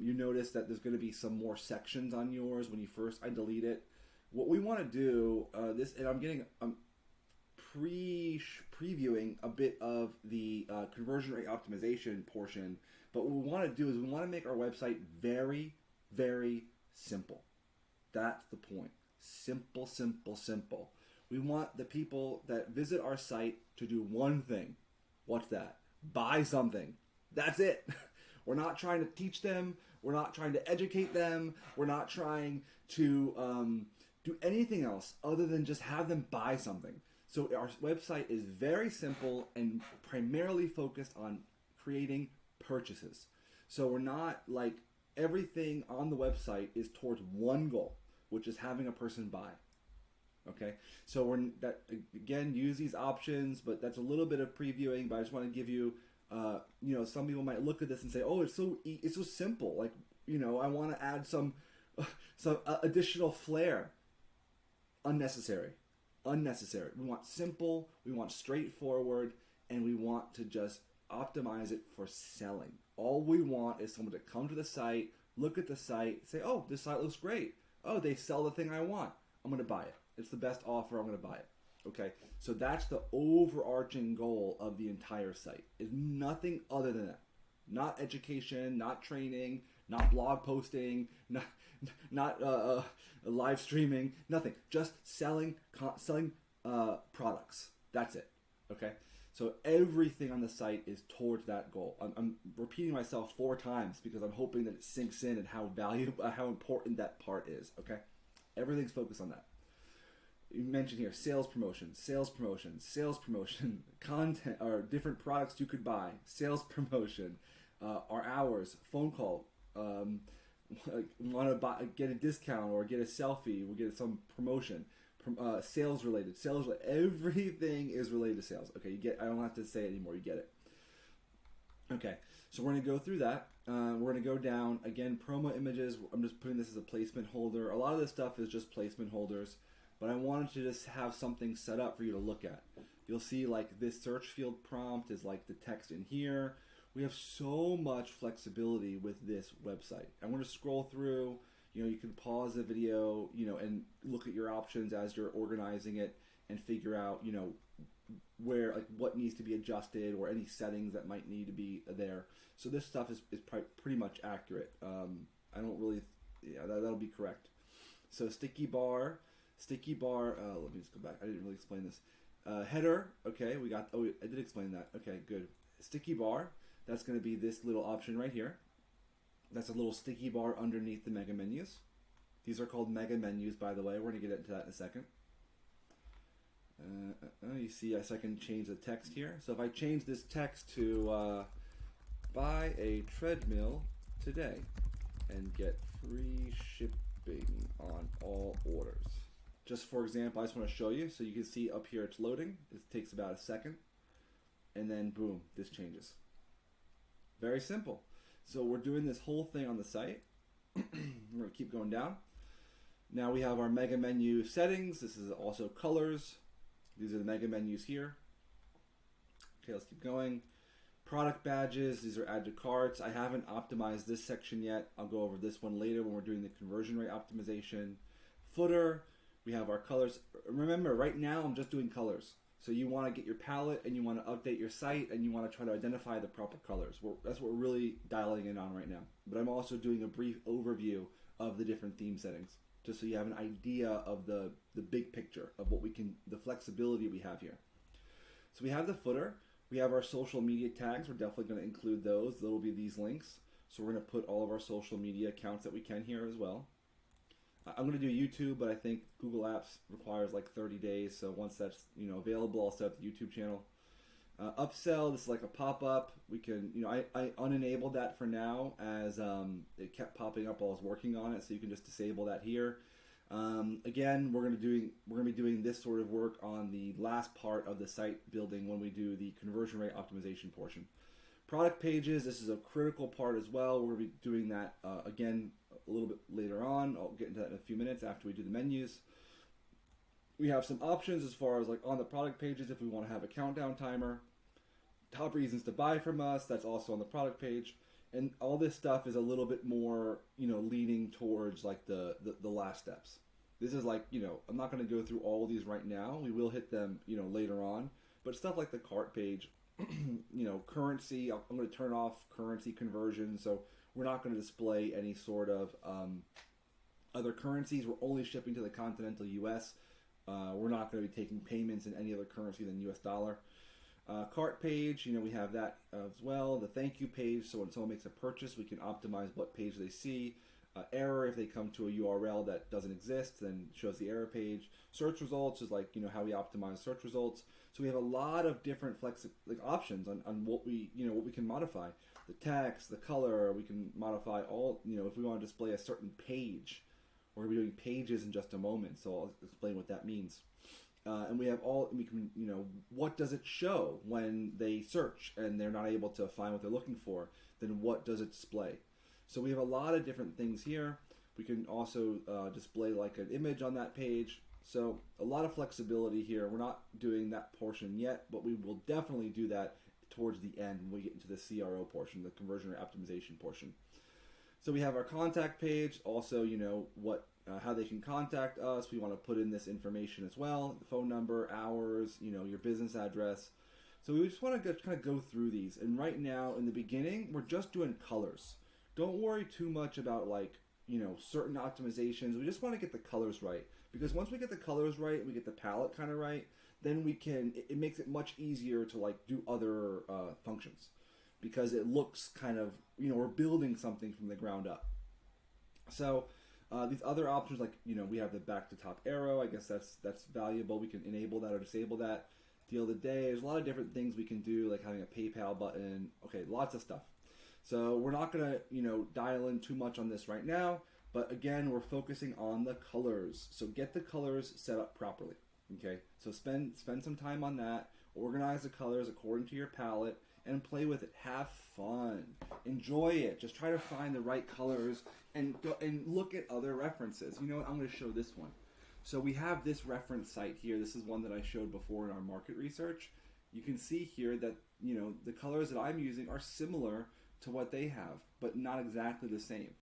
You notice that there's going to be some more sections on yours when you first, I delete it. What we want to do, and I'm previewing a bit of the conversion rate optimization portion, but what we want to do is we want to make our website very, very simple. That's the point. Simple, simple, simple. We want the people that visit our site to do one thing. What's that? Buy something. That's it. We're not trying to teach them. We're not trying to educate them. We're not trying to do anything else other than just have them buy something. So our website is very simple and primarily focused on creating purchases. So we're not like everything on the website is towards one goal, which is having a person buy. Okay, so again, use these options, but that's a little bit of previewing. But I just want to give you, some people might look at this and say, "Oh, it's so simple." Like, I want to add some additional flair. Unnecessary. We want simple. We want straightforward, and we want to just optimize it for selling. All we want is someone to come to the site, look at the site, say, "Oh, this site looks great. Oh, they sell the thing I want. I'm going to buy it. It's the best offer. I'm going to buy it." Okay, so that's the overarching goal of the entire site. Is nothing other than that. Not education, not training, not blog posting, not live streaming, nothing. Just selling products. That's it. Okay, so everything on the site is towards that goal. I'm repeating myself 4 times because I'm hoping that it sinks in and how important that part is. Okay, everything's focused on that. You mentioned here sales promotion, content or different products you could buy, sales promotion, our hours, phone call, want to get a discount or get a selfie, we'll get some promotion, sales related, everything is related to sales. Okay, I don't have to say it anymore, you get it. Okay, so we're going to go through that. We're going to go down, again, promo images. I'm just putting this as a placement holder. A lot of this stuff is just placement holders. But I wanted to just have something set up for you to look at. You'll see like this search field prompt is like the text in here. We have so much flexibility with this website. I'm going to scroll through. You can pause the video, and look at your options as you're organizing it and figure out, where like what needs to be adjusted or any settings that might need to be there. So this stuff is pretty much accurate. I don't really, that'll be correct. So sticky bar. Let me just go back. I didn't really explain this. Header, okay, I did explain that. Okay, good. Sticky bar, that's going to be this little option right here. That's a little sticky bar underneath the mega menus. These are called mega menus, by the way. We're going to get into that in a second. You see, so I can change the text here. So if I change this text to buy a treadmill today and get free shipping on all orders. Just for example, I just want to show you so you can see up here it's loading. It takes about a second. And then boom, this changes. Very simple. So we're doing this whole thing on the site. We're going to keep going down. Now we have our mega menu settings. This is also colors. These are the mega menus here. Okay, let's keep going. Product badges. These are add to carts. I haven't optimized this section yet. I'll go over this one later when we're doing the conversion rate optimization. Footer. We have our colors. Remember, right now I'm just doing colors. So you want to get your palette and you want to update your site and you want to try to identify the proper colors. That's what we're really dialing in on right now. But I'm also doing a brief overview of the different theme settings, just so you have an idea of the big picture of the flexibility we have here. So we have the footer. We have our social media tags. We're definitely going to include those. There will be these links. So we're going to put all of our social media accounts that we can here as well. I'm going to do YouTube, but I think Google Apps requires like 30 days. So once that's available, I'll set up the YouTube channel. Upsell, this is like a pop-up. We can, I unenabled that for now as it kept popping up while I was working on it. So you can just disable that here. Again, we're going to be doing this sort of work on the last part of the site building when we do the conversion rate optimization portion. Product pages, this is a critical part as well. We're going to be doing that again a little bit later on. I'll get into that in a few minutes after we do the menus. We have some options as far as like on the product pages if we want to have a countdown timer. Top reasons to buy from us, that's also on the product page. And all this stuff is a little bit more, leaning towards like the last steps. This is like, I'm not going to go through all of these right now. We will hit them, later on. But stuff like the cart page, currency, I'm going to turn off currency conversion. So we're not going to display any sort of other currencies. We're only shipping to the continental U.S. We're not going to be taking payments in any other currency than U.S. dollar. Cart page, we have that as well. The thank you page, so when someone makes a purchase, we can optimize what page they see. Error, if they come to a URL that doesn't exist, then it shows the error page. Search results is like, how we optimize search results. So we have a lot of different options on what we can modify. The text, the color, we can modify all, if we want to display a certain page. We're going to be doing pages in just a moment, so I'll explain what that means. And we can, what does it show when they search and they're not able to find what they're looking for? Then what does it display? So we have a lot of different things here. We can also display like an image on that page. So a lot of flexibility here. We're not doing that portion yet, but we will definitely do that towards the end when we get into the CRO portion, the conversion or optimization portion. So we have our contact page. Also, how they can contact us. We want to put in this information as well: the phone number, hours, your business address. So we just want to kind of go through these. And right now, in the beginning, we're just doing colors. Don't worry too much about certain optimizations. We just want to get the colors right, because once we get the colors right and we get the palette kind of right, then it makes it much easier to do other functions, because it looks kind of, we're building something from the ground up. So these other options, we have the back to top arrow. I guess that's valuable. We can enable that or disable that. Deal of the day. There's a lot of different things we can do, like having a PayPal button. Okay, lots of stuff. So we're not going to, dial in too much on this right now. But again, we're focusing on the colors. So get the colors set up properly. Okay, so spend some time on that. Organize the colors according to your palette and play with it. Have fun. Enjoy it. Just try to find the right colors and look at other references. You know what? I'm going to show this one. So we have this reference site here. This is one that I showed before in our market research. You can see here that, the colors that I'm using are similar to what they have, but not exactly the same.